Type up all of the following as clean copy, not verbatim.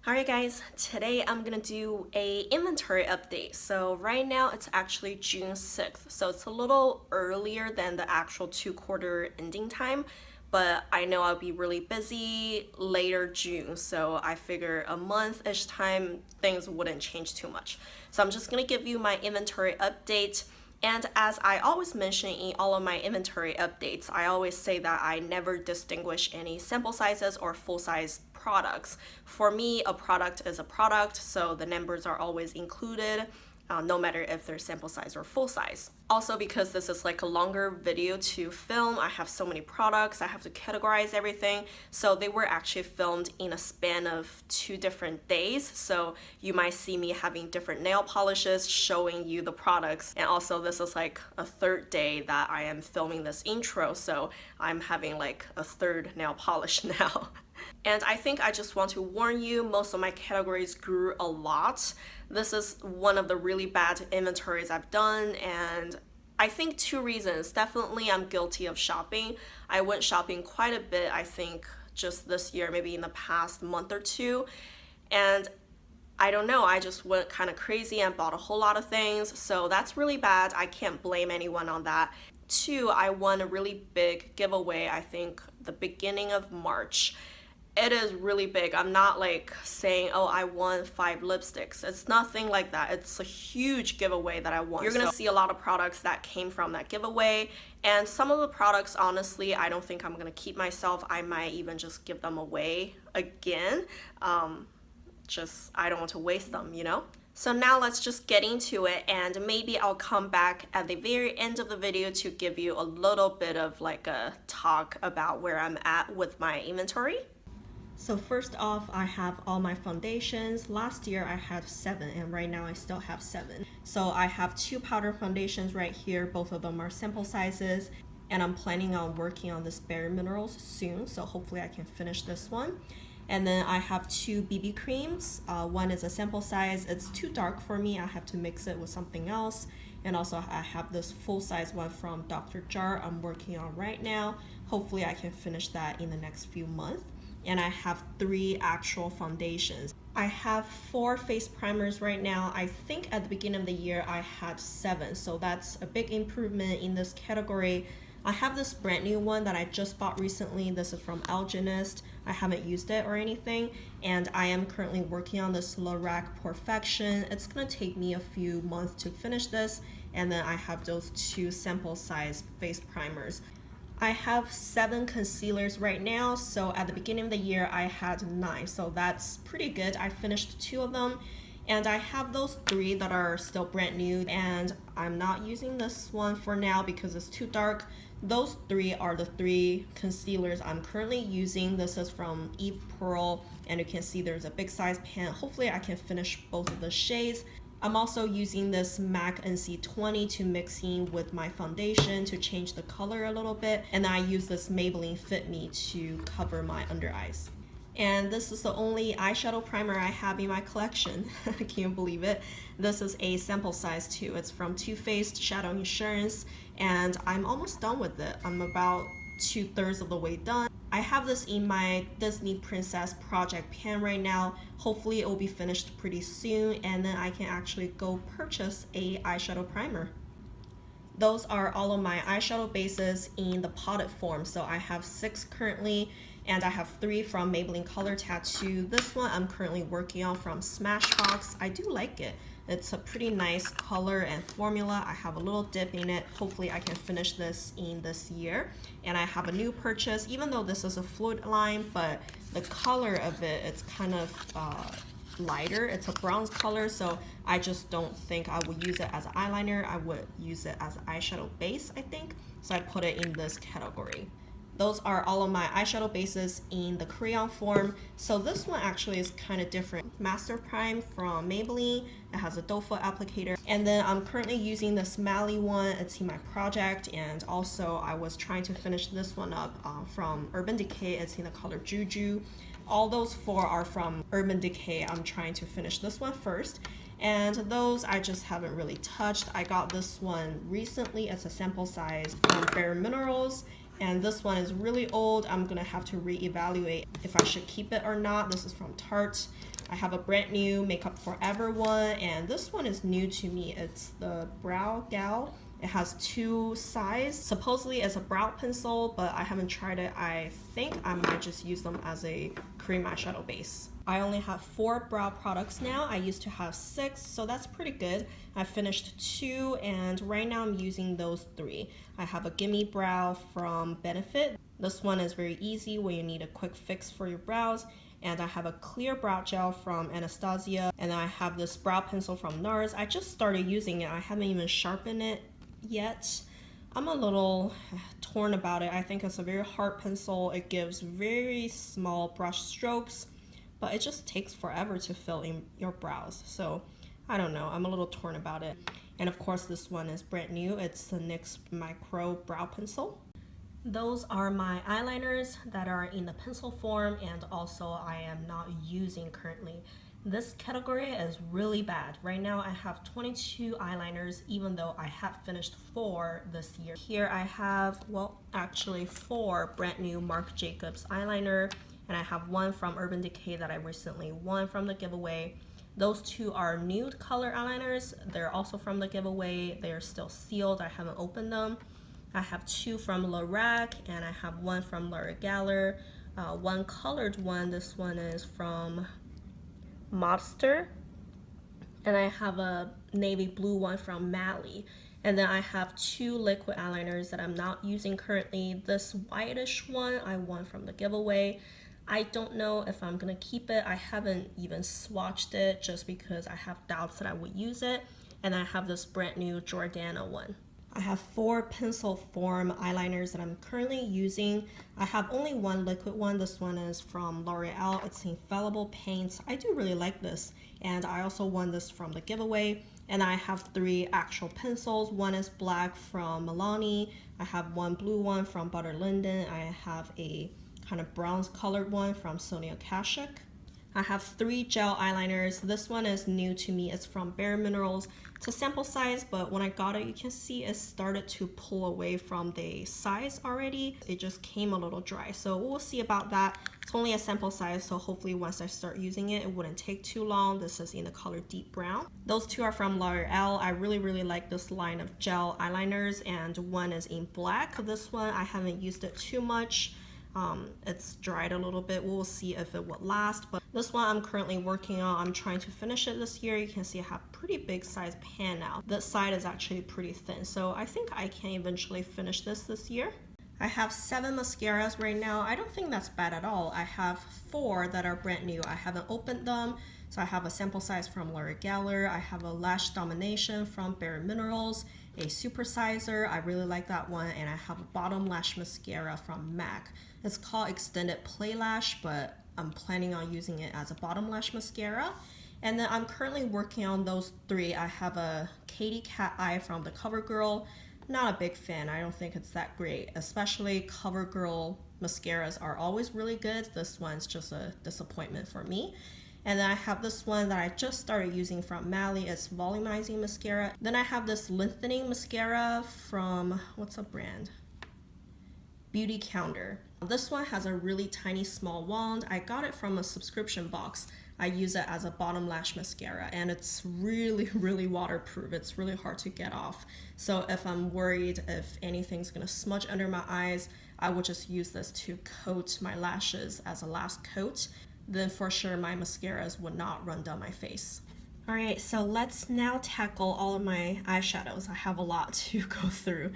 Alright guys, today I'm gonna do a inventory update. So right now it's actually June 6th, so it's a little earlier than the actual 2-quarter ending time, but I know I'll be really busy later June, so I figure a month-ish time things wouldn't change too much. So I'm just gonna give you my inventory update. And as I always mention in all of my inventory updates, I always say that I never distinguish any sample sizes or full-size products. For me, a product is a product, so the numbers are always included, no matter if they're sample size or full size. Also, because this is like a longer video to film, I have so many products, I have to categorize everything, so they were actually filmed in a span of 2 different days, so you might see me having different nail polishes showing you the products. And also this is like a 3rd day that I am filming this intro, so I'm having like a 3rd nail polish now. And I think I just want to warn you, most of my categories grew a lot. This is one of the really bad inventories I've done, and I think 2 reasons. Definitely I'm guilty of shopping. I went shopping quite a bit, I think just this year, maybe in the past month or 2, and I don't know, I just went kind of crazy and bought a whole lot of things, so that's really bad. I can't blame anyone on that. 2, I won a really big giveaway, I think the beginning of March. It is really big. I'm not like saying, oh, I won 5 lipsticks. It's nothing like that. It's a huge giveaway that I won. You're gonna see a lot of products that came from that giveaway, and some of the products, honestly, I don't think I'm gonna keep myself. I might even just give them away again. I don't want to waste them, you know? So now let's just get into it, and maybe I'll come back at the very end of the video to give you a little bit of like a talk about where I'm at with my inventory. So first off, I have all my foundations. Last year I had 7, and right now I still have 7. So I have 2 powder foundations right here. Both of them are sample sizes, and I'm planning on working on this Bare Minerals soon, so hopefully I can finish this one. And then I have 2 BB creams. One is a sample size. It's too dark for me. I have to mix it with something else. And also I have this full size one from Dr. Jar I'm working on right now. Hopefully I can finish that in the next few months. And I have 3 actual foundations. I have 4 face primers right now. I think at the beginning of the year I had 7, so that's a big improvement in this category. I have this brand new one that I just bought recently. This is from Algenist. I haven't used it or anything, and I am currently working on this Lorac Perfection. It's gonna take me a few months to finish this, and then I have those 2 sample size face primers. I have 7 concealers right now, so at the beginning of the year I had 9, so that's pretty good. I finished 2 of them, and I have those 3 that are still brand new, and I'm not using this one for now because it's too dark. Those 3 are the 3 concealers I'm currently using. This is from Eve Pearl, and you can see there's a big size pan. Hopefully I can finish both of the shades. I'm also using this MAC NC20 to mix in with my foundation to change the color a little bit. And then I use this Maybelline Fit Me to cover my under eyes. And this is the only eyeshadow primer I have in my collection. I can't believe it. This is a sample size too. It's from Too Faced Shadow Insurance, and I'm almost done with it. I'm about 2/3 of the way done. I have this in my Disney Princess project pan right now. Hopefully it will be finished pretty soon, and then I can actually go purchase a eyeshadow primer. Those are all of my eyeshadow bases in the potted form. So I have 6 currently, and I have 3 from Maybelline Color Tattoo. This one I'm currently working on from Smashbox. I do like it. It's a pretty nice color and formula. I have a little dip in it. Hopefully I can finish this in this year. And I have a new purchase, even though this is a fluid line, but the color of it, it's kind of lighter. It's a bronze color, so I just don't think I would use it as an eyeliner. I would use it as an eyeshadow base, I think. So I put it in this category. Those are all of my eyeshadow bases in the crayon form. So this one actually is kind of different. Master Prime from Maybelline. It has a doe foot applicator. And then I'm currently using this Mally one. It's in my project. And also I was trying to finish this one up from Urban Decay. It's in the color Juju. All those 4 are from Urban Decay. I'm trying to finish this one first. And those I just haven't really touched. I got this one recently. It's a sample size from Bare Minerals. And this one is really old. I'm gonna have to reevaluate if I should keep it or not. This is from Tarte. I have a brand new Makeup Forever one, and this one is new to me. It's the Brow Gal. It has two sides. Supposedly it's a brow pencil, but I haven't tried it. I think I might just use them as a cream eyeshadow base. I only have 4 brow products now. I used to have 6, so that's pretty good. I finished 2, and right now I'm using those 3. I have a Gimme Brow from Benefit. This one is very easy when you need a quick fix for your brows. And I have a clear brow gel from Anastasia, and I have this brow pencil from NARS. I just started using it. I haven't even sharpened it yet. I'm a little torn about it. I think it's a very hard pencil. It gives very small brush strokes, but it just takes forever to fill in your brows. So I don't know, I'm a little torn about it. And of course this one is brand new. It's the NYX Micro Brow Pencil. Those are my eyeliners that are in the pencil form, and also I am not using currently. This category is really bad. Right now I have 22 eyeliners, even though I have finished 4 this year. Here I have, well, actually 4 brand new Marc Jacobs eyeliner, and I have 1 from Urban Decay that I recently won from the giveaway. Those 2 are nude color eyeliners. They're also from the giveaway. They're still sealed. I haven't opened them. I have 2 from Lorac, and I have 1 from L'Oreal. 1 colored one. This one is from Monster, and I have a navy blue one from Mally. And then I have 2 liquid eyeliners that I'm not using currently. This whitish one I won from the giveaway. I don't know if I'm gonna keep it. I haven't even swatched it just because I have doubts that I would use it. And I have this brand new Jordana one. I have 4 pencil form eyeliners that I'm currently using. I have only 1 liquid one. This one is from L'Oreal. It's Infallible Paint. I do really like this, and I also won this from the giveaway. And I have 3 actual pencils. One is black from Milani. I have 1 blue one from Butter Linden. I have a kind of bronze colored one from Sonia Kashuk. I have 3 gel eyeliners. This one is new to me. It's from Bare Minerals. It's a sample size, but when I got it, you can see it started to pull away from the size already. It just came a little dry, so we'll see about that. It's only a sample size, so hopefully once I start using it, it wouldn't take too long. This is in the color Deep Brown. Those 2 are from L'Oreal. I really like this line of gel eyeliners, and one is in black. This one, I haven't used it too much. It's dried a little bit. We'll see if it would last, but this one I'm currently working on. I'm trying to finish it this year. You can see I have pretty big size pan now. This side is actually pretty thin, so I think I can eventually finish this year. I have 7 mascaras right now. I don't think that's bad at all. I have 4 that are brand new. I haven't opened them. So I have a sample size from L'Oreal. I have a Lash Domination from Bare Minerals, a Supersizer. I really like that one. And I have a Bottom Lash Mascara from MAC. It's called Extended Play Lash, but I'm planning on using it as a bottom lash mascara. And then I'm currently working on those 3. I have a Katy Cat Eye from the CoverGirl. Not a big fan. I don't think it's that great. Especially CoverGirl mascaras are always really good. This one's just a disappointment for me. And then I have this one that I just started using from Mally. It's Volumizing Mascara. Then I have this Lengthening Mascara from, what's a brand? Beauty Counter. This one has a really tiny small wand. I got it from a subscription box. I use it as a bottom lash mascara, and it's really waterproof. It's really hard to get off. So if I'm worried if anything's gonna smudge under my eyes, I would just use this to coat my lashes as a last coat. Then for sure my mascaras would not run down my face. Alright, so let's now tackle all of my eyeshadows. I have a lot to go through.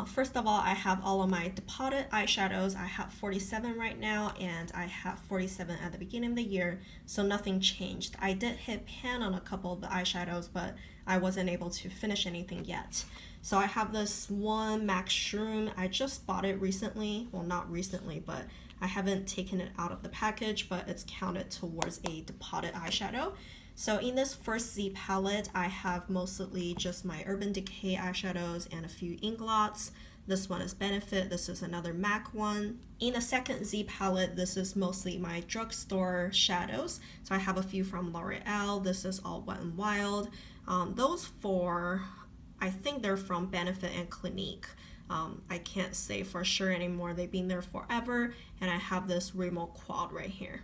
First of all, I have all of my depotted eyeshadows. I have 47 right now, and I have 47 at the beginning of the year, so nothing changed. I did hit pan on a couple of the eyeshadows, but I wasn't able to finish anything yet. So I have this one MAC Shroom. I just bought it recently. Well, not recently, but I haven't taken it out of the package, but it's counted towards a depotted eyeshadow. So in this first Z palette, I have mostly just my Urban Decay eyeshadows and a few inklots. This one is Benefit. This is another MAC one. In the second Z palette, this is mostly my drugstore shadows. So I have a few from L'Oreal. This is all Wet n Wild. Those 4, I think they're from Benefit and Clinique. I can't say for sure anymore. They've been there forever. And I have this Rimmel Quad right here.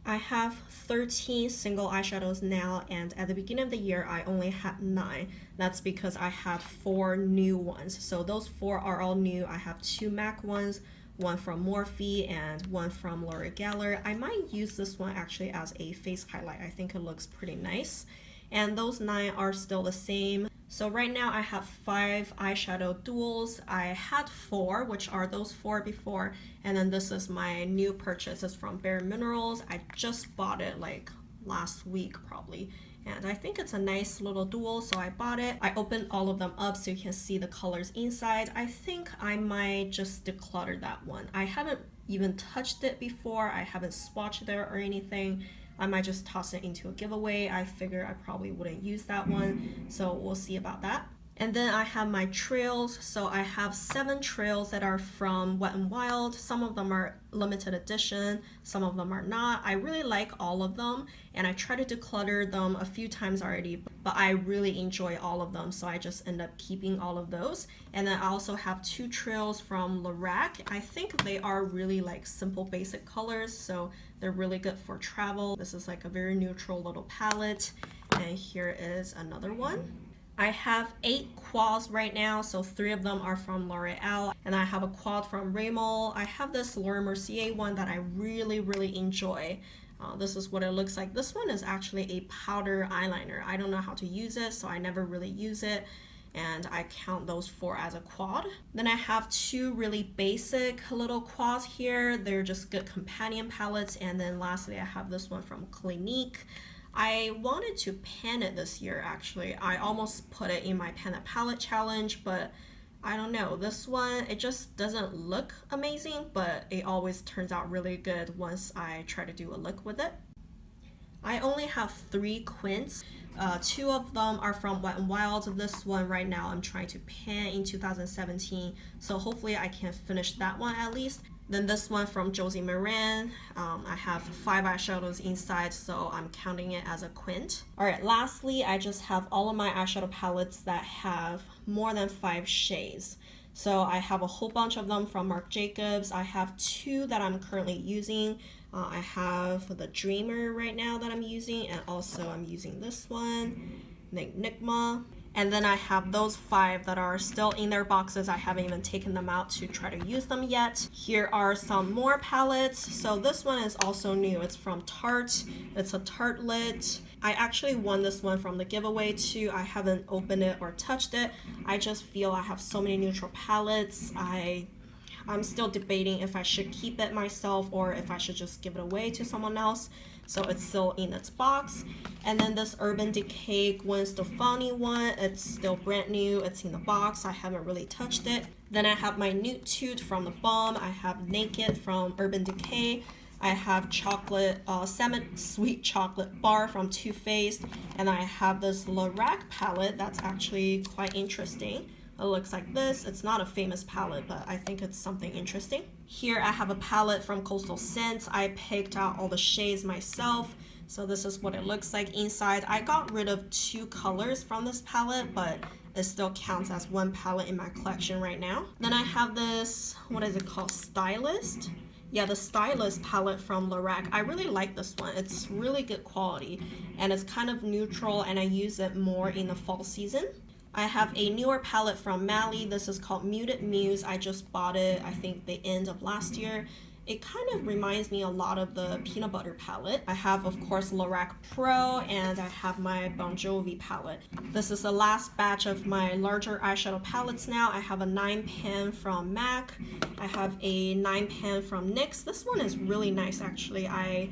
I have 13 single eyeshadows now, and at the beginning of the year I only had 9. That's because I had 4 new ones. So those 4 are all new. I have 2 MAC ones, one from Morphe and one from L'Oreal Geller. I might use this one actually as a face highlight. I think it looks pretty nice. And those 9 are still the same. So right now I have 5 eyeshadow duals. I had 4, which are those 4 before, and then this is my new purchase. It's from Bare Minerals. I just bought it like last week probably, and I think it's a nice little dual, so I bought it. I opened all of them up so you can see the colors inside. I think I might just declutter that one. I haven't even touched it before. I haven't swatched it or anything. I might just toss it into a giveaway. I figure I probably wouldn't use that one, so we'll see about that. And then I have my trails. So I have 7 trails that are from Wet n Wild. Some of them are limited edition, some of them are not. I really like all of them, and I tried to declutter them a few times already, but I really enjoy all of them, so I just end up keeping all of those. And then I also have 2 trails from Lorac. I think they are really like simple basic colors, so they're really good for travel. This is like a very neutral little palette, and here is another one. I have 8 quads right now, so 3 of them are from L'Oreal, and I have a quad from Rimmel. I have this Laura Mercier one that I really enjoy. This is what it looks like. This one is actually a powder eyeliner. I don't know how to use it, so I never really use it, and I count those 4 as a quad. Then I have 2 really basic little quads here. They're just good companion palettes. And then lastly, I have this one from Clinique. I wanted to pan it this year actually. I almost put it in my pan it palette challenge, but I don't know. This one, it just doesn't look amazing, but it always turns out really good once I try to do a look with it. I only have 3 Quints. 2 of them are from Wet n Wild. This one right now I'm trying to pan in 2017, so hopefully I can finish that one at least. Then this one from Josie Maran. I have 5 eyeshadows inside, so I'm counting it as a Quint. Alright, lastly, I just have all of my eyeshadow palettes that have more than 5 shades. So I have a whole bunch of them from Marc Jacobs. I have 2 that I'm currently using. I have the Dreamer right now that I'm using, and also I'm using this one, Enigma. And then I have those 5 that are still in their boxes. I haven't even taken them out to try to use them yet. Here are some more palettes. So this one is also new. It's from Tarte. It's a Tartelette. I actually won this one from the giveaway too. I haven't opened it or touched it. I just feel I have so many neutral palettes. I'm still debating if I should keep it myself or if I should just give it away to someone else. So it's still in its box. And then this Urban Decay Gwen Stefani one, it's still brand new. It's in the box. I haven't really touched it. Then I have my Nude Toot from the Balm. I have Naked from Urban Decay. I have chocolate, salmon sweet chocolate bar from Too Faced. And I have this Lorac palette that's actually quite interesting. It looks like this. It's not a famous palette, but I think it's something interesting. Here I have a palette from Coastal Scents. I picked out all the shades myself, so this is what it looks like inside. I got rid of 2 colors from this palette, but it still counts as one palette in my collection right now. Then I have this, what is it called, Stylist? Yeah, the Stylist palette from Lorac. I really like this one. It's really good quality, and it's kind of neutral, and I use it more in the fall season. I have a newer palette from Mally. This is called Muted Muse. I just bought it, I think, the end of last year. It kind of reminds me a lot of the Peanut Butter palette. I have, of course, Lorac Pro, and I have my Bon Jovi palette. This is the last batch of my larger eyeshadow palettes now. I have a 9 pan from MAC. I have a 9 pan from NYX. This one is really nice, actually. I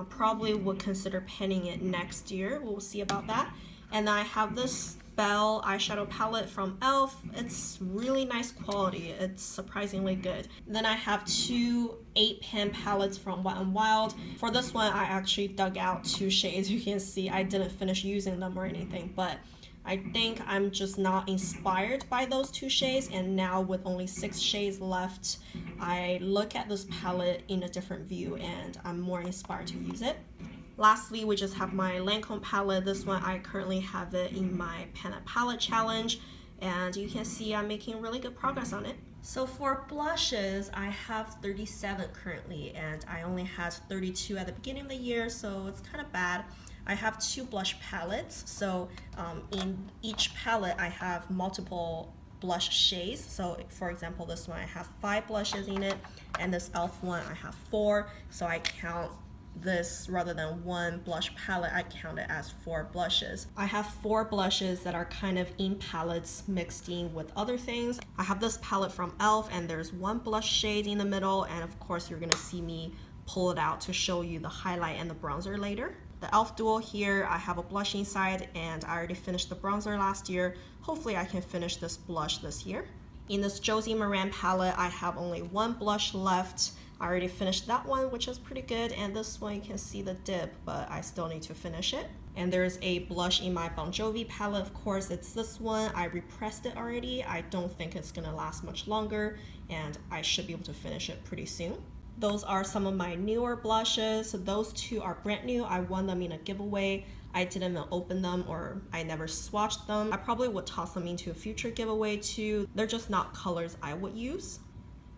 probably would consider penning it next year. We'll see about that. And I have this Belle eyeshadow palette from e.l.f. It's really nice quality. It's surprisingly good. Then I have 2 8-pan palettes from Wet n Wild. For this one, I actually dug out 2 shades. You can see I didn't finish using them or anything, but I think I'm just not inspired by those 2 shades, and now with only 6 shades left, I look at this palette in a different view and I'm more inspired to use it. Lastly, we just have my Lancome palette. This one, I currently have it in my Pan It Palette Challenge, and you can see I'm making really good progress on it. So for blushes, I have 37 currently, and I only had 32 at the beginning of the year, so it's kind of bad. I have 2 blush palettes, so in each palette I have multiple blush shades. So for example, this one I have 5 blushes in it, and this e.l.f. one I have 4, so I count this rather than 1 blush palette, I count it as 4 blushes. I have 4 blushes that are kind of in palettes mixed in with other things. I have this palette from e.l.f. and there's 1 blush shade in the middle, and of course you're gonna see me pull it out to show you the highlight and the bronzer later. The e.l.f. Dual here, I have a blush inside, and I already finished the bronzer last year. Hopefully I can finish this blush this year. In this Josie Maran palette, I have only 1 blush left. I already finished that one, which is pretty good, and this one you can see the dip, but I still need to finish it. And there's a blush in my Bon Jovi palette, of course, it's this one. I repressed it already. I don't think it's gonna last much longer, and I should be able to finish it pretty soon. Those are some of my newer blushes. Those 2 are brand new. I won them in a giveaway. I didn't even open them, or I never swatched them. I probably would toss them into a future giveaway too. They're just not colors I would use.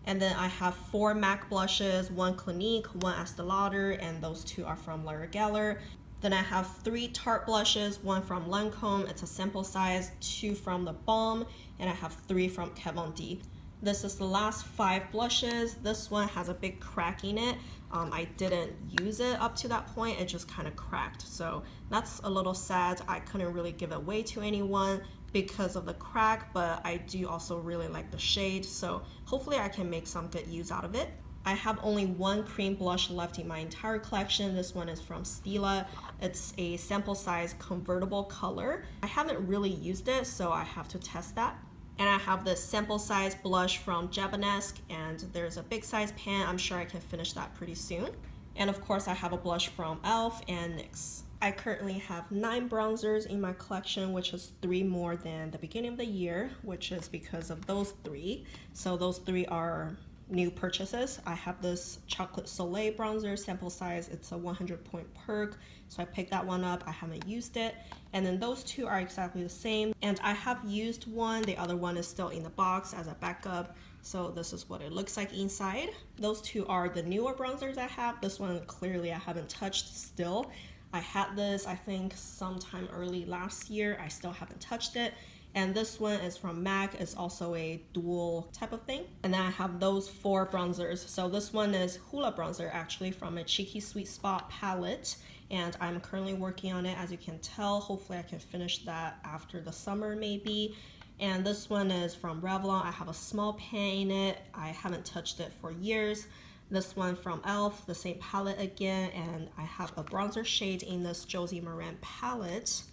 And then I have 4 MAC blushes, 1 Clinique, 1 Estee Lauder, and those 2 are from Laura Geller. Then I have 3 Tarte blushes, 1 from Lancome, it's a sample size, 2 from the Balm, and I have 3 from Kat Von D. This is the last 5 blushes. This one has a big crack in it. I didn't use it up to that point, it just kind of cracked. So that's a little sad. I couldn't really give it away to anyone because of the crack, but I do also really like the shade, so hopefully I can make some good use out of it. I have only 1 cream blush left in my entire collection. This one is from Stila. It's a sample size convertible color. I haven't really used it, so I have to test that. And I have this sample size blush from Jabanesque, and there's a big size pan. I'm sure I can finish that pretty soon. And of course I have a blush from e.l.f. and NYX. I currently have 9 bronzers in my collection, which is 3 more than the beginning of the year, which is because of those 3. So those 3 are new purchases. I have this Chocolate Soleil bronzer sample size. It's a 100-point perk, so I picked that one up. I haven't used it. And then those 2 are exactly the same. And I have used one. The other one is still in the box as a backup. So this is what it looks like inside. Those 2 are the newer bronzers I have. This one clearly I haven't touched still. I had this, I think, sometime early last year. I still haven't touched it. And this one is from MAC. It's also a dual type of thing. And then I have those 4 bronzers. So this one is Hoola bronzer, actually, from a Cheeky Sweet Spot palette. And I'm currently working on it, as you can tell. Hopefully I can finish that after the summer, maybe. And this one is from Revlon. I have a small pan in it. I haven't touched it for years. This one from e.l.f., the same palette again, and I have a bronzer shade in this Josie Maran palette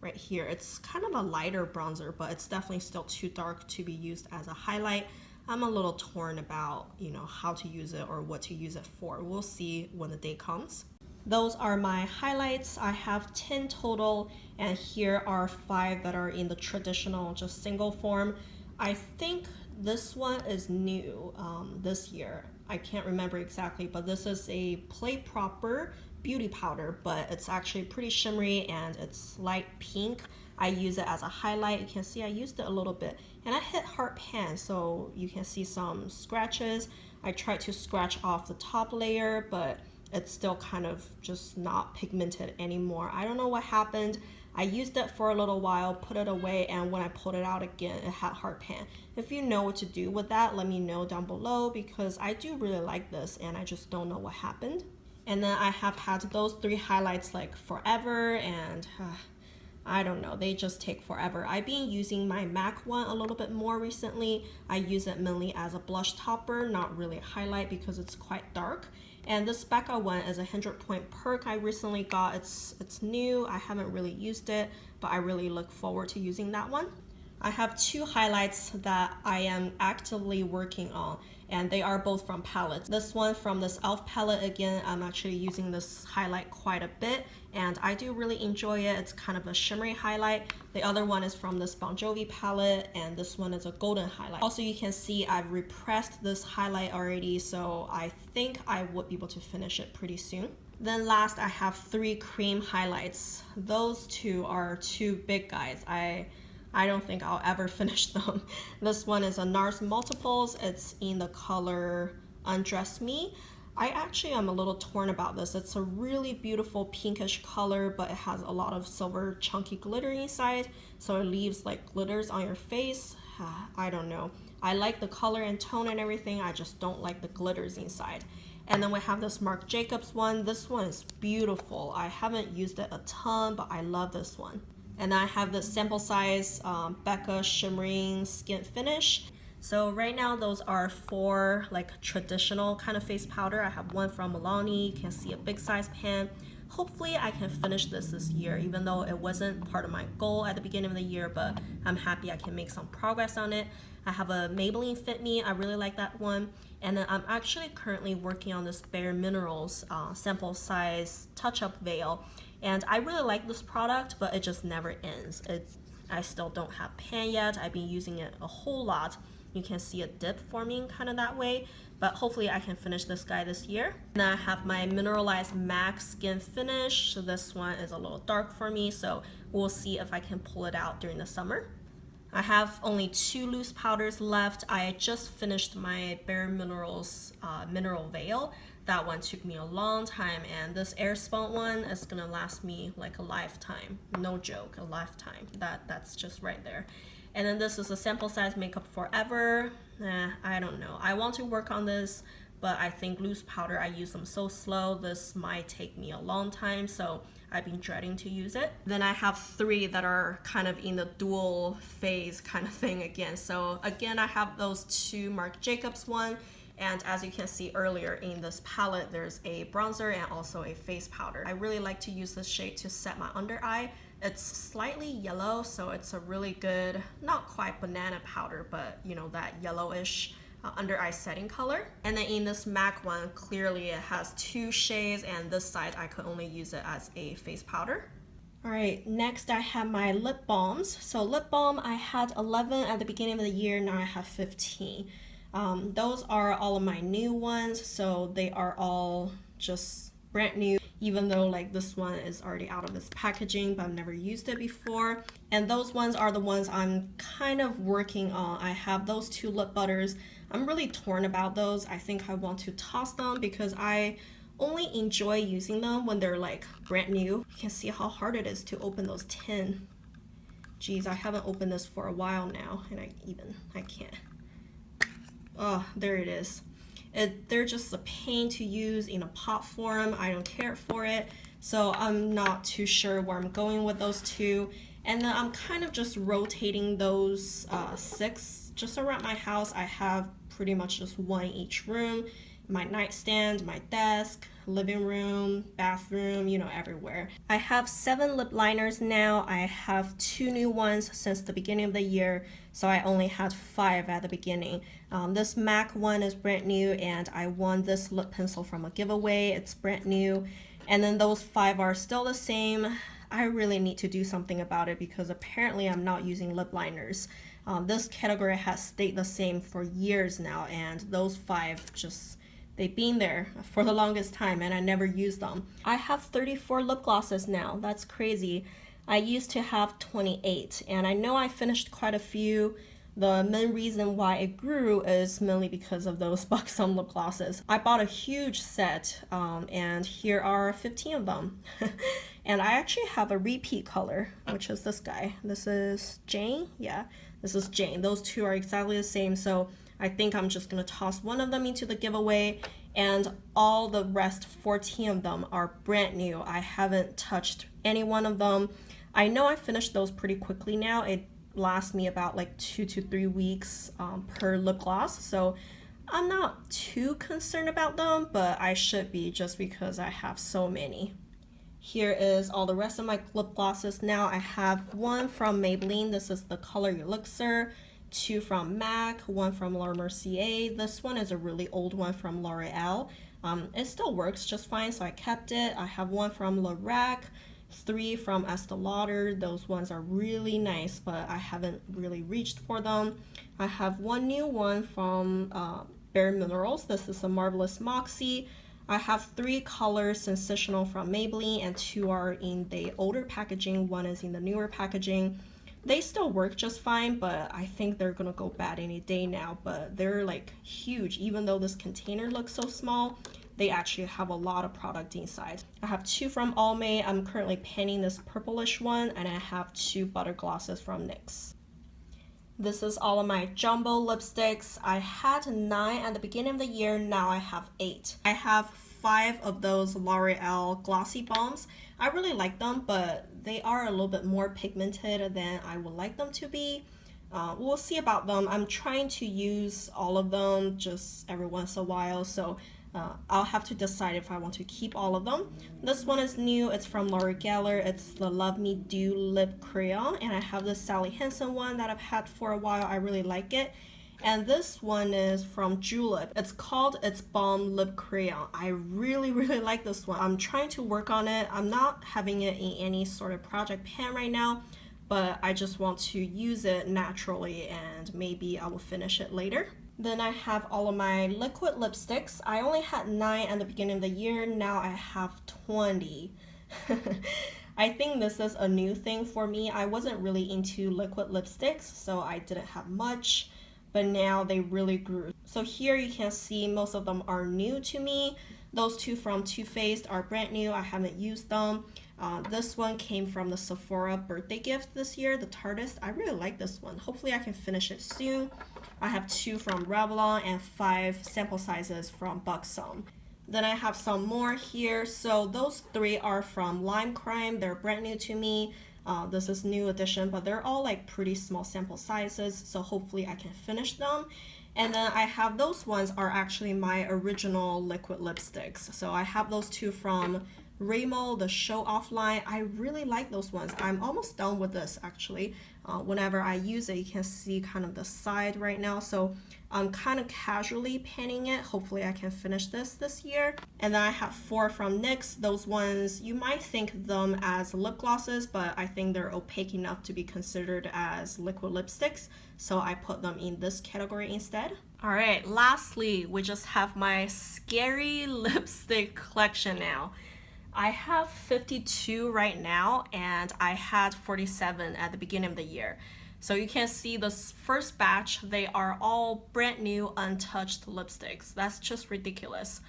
right here. It's kind of a lighter bronzer, but it's definitely still too dark to be used as a highlight. I'm a little torn about, how to use it or what to use it for. We'll see when the day comes. Those are my highlights. I have 10 total, and here are 5 that are in the traditional, just single form. I think this one is new this year. I can't remember exactly, but this is a Play Proper beauty powder, but it's actually pretty shimmery and it's light pink. I use it as a highlight. You can see I used it a little bit, and I hit hard pan, so you can see some scratches. I tried to scratch off the top layer, but it's still kind of just not pigmented anymore. I don't know what happened. I used it for a little while, put it away, and when I pulled it out again, it had hard pan. If you know what to do with that, let me know down below, because I do really like this and I just don't know what happened. And then I have had those 3 highlights like forever, and I don't know, they just take forever. I've been using my MAC one a little bit more recently. I use it mainly as a blush topper, not really a highlight because it's quite dark. And this Becca one is a 100-point perk I recently got. It's new, I haven't really used it, but I really look forward to using that one. I have 2 highlights that I am actively working on, and they are both from palettes. This one from this e.l.f. palette, again, I'm actually using this highlight quite a bit, and I do really enjoy it. It's kind of a shimmery highlight. The other one is from this Bon Jovi palette, and this one is a golden highlight. Also, you can see I've repressed this highlight already, so I think I would be able to finish it pretty soon. Then last, I have 3 cream highlights. Those 2 are 2 big guys. I don't think I'll ever finish them. This one is a NARS Multiples. It's in the color Undress Me. I actually am a little torn about this. It's a really beautiful pinkish color, but it has a lot of silver chunky glitter inside, so it leaves like glitters on your face. I don't know. I like the color and tone and everything, I just don't like the glitters inside. And then we have this Marc Jacobs one. This one is beautiful. I haven't used it a ton, but I love this one. And I have the sample size Becca Shimmering Skin Finish. So right now those are 4 like traditional kind of face powder. I have one from Milani. You can see a big size pan. Hopefully I can finish this year, even though it wasn't part of my goal at the beginning of the year, but I'm happy I can make some progress on it. I have a Maybelline Fit Me. I really like that one. And then I'm actually currently working on this Bare Minerals sample size touch-up veil. And I really like this product, but it just never ends. I still don't have pan yet. I've been using it a whole lot. You can see a dip forming kind of that way, but hopefully I can finish this guy this year. And I have my Mineralized MAC Skin Finish. So this one is a little dark for me, so we'll see if I can pull it out during the summer. I have only 2 loose powders left. I just finished my Bare Minerals Mineral Veil. That one took me a long time, and this Airspun one is gonna last me like a lifetime. No joke, a lifetime. That's just right there. And then this is a sample size Makeup Forever. I don't know. I want to work on this, but I think loose powder, I use them so slow. This might take me a long time, so I've been dreading to use it. Then I have 3 that are kind of in the dual phase kind of thing again. So again, I have those 2 Marc Jacobs one. And as you can see earlier in this palette, there's a bronzer and also a face powder. I really like to use this shade to set my under eye. It's slightly yellow, so it's a really good, not quite banana powder, but you know, that yellowish under eye setting color. And then in this MAC one, clearly it has 2 shades, and this side I could only use it as a face powder. All right, next I have my lip balms. So lip balm, I had 11 at the beginning of the year, now I have 15. Those are all of my new ones, so they are all just brand new, even though like this one is already out of its packaging, but I've never used it before. And those ones are the ones I'm kind of working on. I have those 2 lip butters. I'm really torn about those. I think I want to toss them because I only enjoy using them when they're like brand new. You can see how hard it is to open those tin. Geez, I haven't opened this for a while now, and I can't. Oh, there it is. They're just a pain to use in a pot form. I don't care for it, so I'm not too sure where I'm going with those 2. And then I'm kind of just rotating those 6 just around my house. I have pretty much just 1 in each room. My nightstand, my desk, living room, bathroom, you know, everywhere. I have 7 lip liners now. I have 2 new ones since the beginning of the year, so I only had 5 at the beginning. This MAC one is brand new, and I won this lip pencil from a giveaway. It's brand new. And then those 5 are still the same. I really need to do something about it because apparently I'm not using lip liners. This category has stayed the same for years now, and those 5 just, they've been there for the longest time and I never used them. I have 34 lip glosses now. That's crazy. I used to have 28, and I know I finished quite a few. The main reason why it grew is mainly because of those Buxom lip glosses. I bought a huge set, and here are 15 of them. And I actually have a repeat color, which is this guy. This is Jane. Yeah, this is Jane. Those 2 are exactly the same, so I think I'm just gonna toss one of them into the giveaway, and all the rest 14 of them are brand new. I haven't touched any one of them. I know I finished those pretty quickly now. It lasts me about like 2 to 3 weeks per lip gloss, so I'm not too concerned about them, but I should be just because I have so many. Here is all the rest of my lip glosses now. I have 1 from Maybelline. This is the color Elixir. 2 from MAC, 1 from Laura Mercier. This one is a really old one from L'Oreal. It still works just fine, so I kept it. I have 1 from Lorac, 3 from Estee Lauder. Those ones are really nice, but I haven't really reached for them. I have 1 new one from Bare Minerals. This is a Marvelous Moxie. I have 3 colors Sensational from Maybelline, and 2 are in the older packaging. 1 is in the newer packaging. They still work just fine, but I think they're gonna go bad any day now. But they're like huge. Even though this container looks so small, they actually have a lot of product inside. I have 2 from Almay. I'm currently painting this purplish one, and I have 2 butter glosses from NYX. This is all of my jumbo lipsticks. I had 9 at the beginning of the year, now I have 8. I have 5 of those L'Oreal glossy balms. I really like them, but they are a little bit more pigmented than I would like them to be. We'll see about them. I'm trying to use all of them just every once in a while, so I'll have to decide if I want to keep all of them. This one is new. It's from L'Oreal. It's the Love Me Do Lip Crayon, and I have the Sally Hansen one that I've had for a while. I really like it. And this one is from Julep. It's called It's Balm Lip Crayon. I really like this one. I'm trying to work on it. I'm not having it in any sort of project pan right now, but I just want to use it naturally, and maybe I will finish it later. Then I have all of my liquid lipsticks. I only had 9 at the beginning of the year. Now I have 20. I think this is a new thing for me. I wasn't really into liquid lipsticks, so I didn't have much, but now they really grew. So here you can see most of them are new to me. Those 2 from Too Faced are brand new. I haven't used them. This one came from the Sephora birthday gift this year, the Tartist. I really like this one. Hopefully I can finish it soon. I have 2 from Revlon and 5 sample sizes from Buxom. Then I have some more here. So those 3 are from Lime Crime. They're brand new to me. This is new edition, but they're all like pretty small sample sizes, so hopefully I can finish them. And then I have those ones are actually my original liquid lipsticks. So I have those 2 from Weibo, the Show Off line. I really like those ones. I'm almost done with this actually. Whenever I use it, you can see kind of the side right now. So I'm kind of casually painting it. Hopefully I can finish this year. And then I have 4 from NYX. Those ones, you might think them as lip glosses, but I think they're opaque enough to be considered as liquid lipsticks. So I put them in this category instead. All right, lastly, we just have my scary lipstick collection now. I have 52 right now, and I had 47 at the beginning of the year. So you can see this first batch, they are all brand new, untouched lipsticks. That's just ridiculous.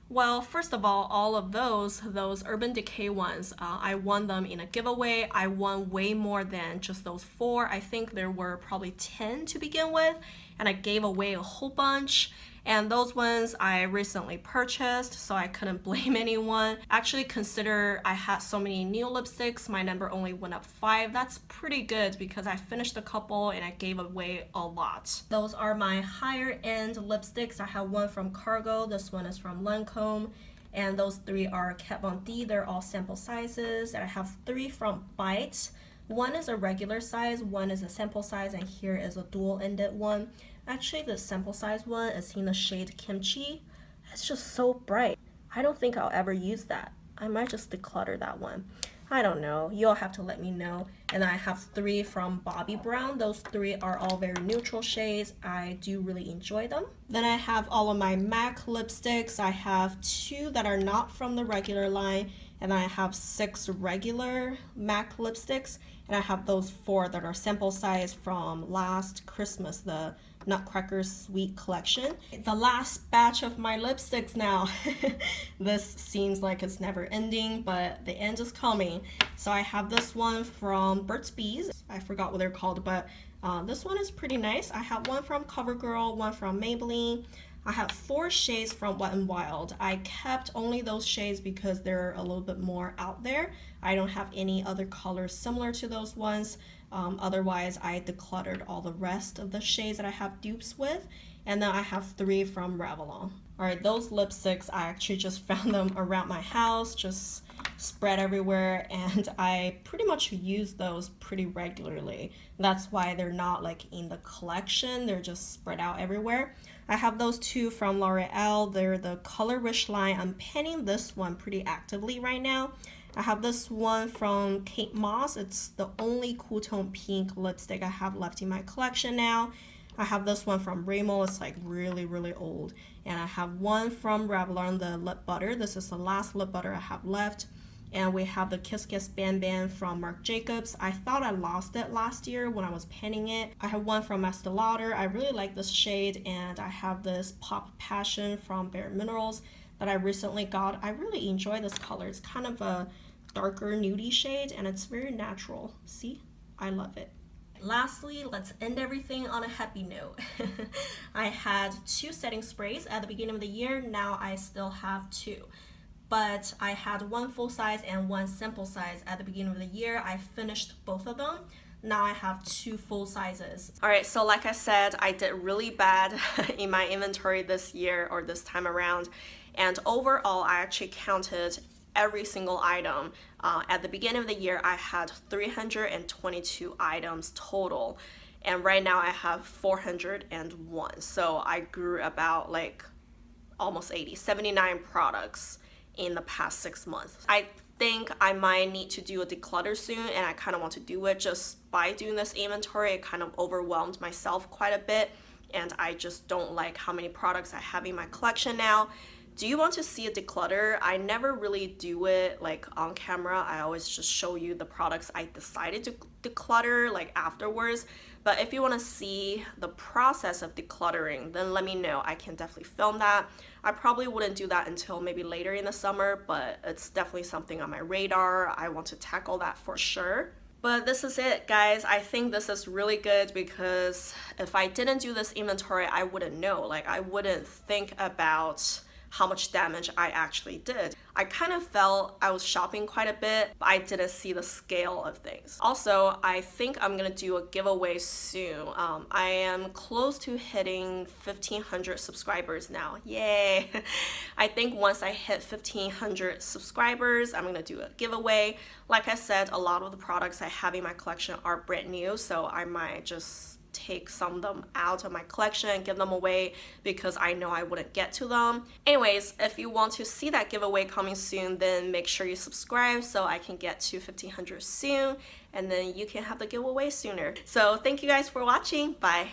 Well, first of all of those Urban Decay ones, I won them in a giveaway. I won way more than just those 4. I think there were probably 10 to begin with, and I gave away a whole bunch. And those ones I recently purchased, so I couldn't blame anyone. Actually, consider I had so many new lipsticks, my number only went up 5. That's pretty good because I finished a couple and I gave away a lot. Those are my higher end lipsticks. I have one from Cargo, this one is from Lancome, and those 3 are Kat Von D. They're all sample sizes. And I have 3 from Bite. One is a regular size, one is a sample size, and here is a dual-ended one. Actually, the sample size one is in the shade Kimchi. It's just so bright. I don't think I'll ever use that. I might just declutter that one. I don't know. You'll have to let me know. And I have 3 from Bobbi Brown. Those 3 are all very neutral shades. I do really enjoy them. Then I have all of my MAC lipsticks. I have 2 that are not from the regular line, and I have 6 regular MAC lipsticks, and I have those 4 that are sample size from last Christmas, the Nutcracker Sweet collection. The last batch of my lipsticks now. This seems like it's never ending, but the end is coming. So I have this one from Burt's Bees. I forgot what they're called, but this one is pretty nice. I have one from CoverGirl, one from Maybelline. I have 4 shades from Wet n Wild. I kept only those shades because they're a little bit more out there. I don't have any other colors similar to those ones. Otherwise, I decluttered all the rest of the shades that I have dupes with. And then I have 3 from Revlon. Alright, those lipsticks, I actually just found them around my house, just spread everywhere, and I pretty much use those pretty regularly. That's why they're not like in the collection, they're just spread out everywhere. I have those 2 from L'Oreal. They're the Color Wish line. I'm painting this one pretty actively right now. I have this one from Kate Moss. It's the only cool tone pink lipstick I have left in my collection now. I have this one from Rimmel. It's like really old. And I have one from Revlon, the lip butter. This is the last lip butter I have left. And we have the Kiss Kiss Bam Bam from Marc Jacobs. I thought I lost it last year when I was painting it. I have one from Estee Lauder. I really like this shade. And I have this Pop Passion from Bare Minerals that I recently got. I really enjoy this color. It's kind of a darker nudie shade and it's very natural. See? I love it. Lastly, let's end everything on a happy note. I had 2 setting sprays at the beginning of the year. Now I still have 2. But I had 1 full size and 1 sample size at the beginning of the year. I finished both of them. Now I have 2 full sizes. Alright, so like I said, I did really bad in my inventory this year or this time around. And overall, I actually counted every single item. At the beginning of the year, I had 322 items total. And right now I have 401. So I grew about like almost 79 products in the past 6 months. I think I might need to do a declutter soon, and I kind of want to do it just by doing this inventory. It kind of overwhelmed myself quite a bit, and I just don't like how many products I have in my collection now. Do you want to see a declutter? I never really do it like on camera. I always just show you the products I decided to declutter like afterwards. But if you want to see the process of decluttering, then let me know. I can definitely film that. I probably wouldn't do that until maybe later in the summer, but it's definitely something on my radar. I want to tackle that for sure. But this is it, guys. I think this is really good because if I didn't do this inventory, I wouldn't know. Like, I wouldn't think about how much damage I actually did. I kind of felt I was shopping quite a bit, but I didn't see the scale of things. Also, I think I'm gonna do a giveaway soon. I am close to hitting 1,500 subscribers now. Yay! I think once I hit 1,500 subscribers, I'm gonna do a giveaway. Like I said, a lot of the products I have in my collection are brand new, so I might just take some of them out of my collection and give them away because I know I wouldn't get to them. Anyways, if you want to see that giveaway coming soon, then make sure you subscribe so I can get to 1,500 soon, and then you can have the giveaway sooner. So thank you guys for watching. Bye.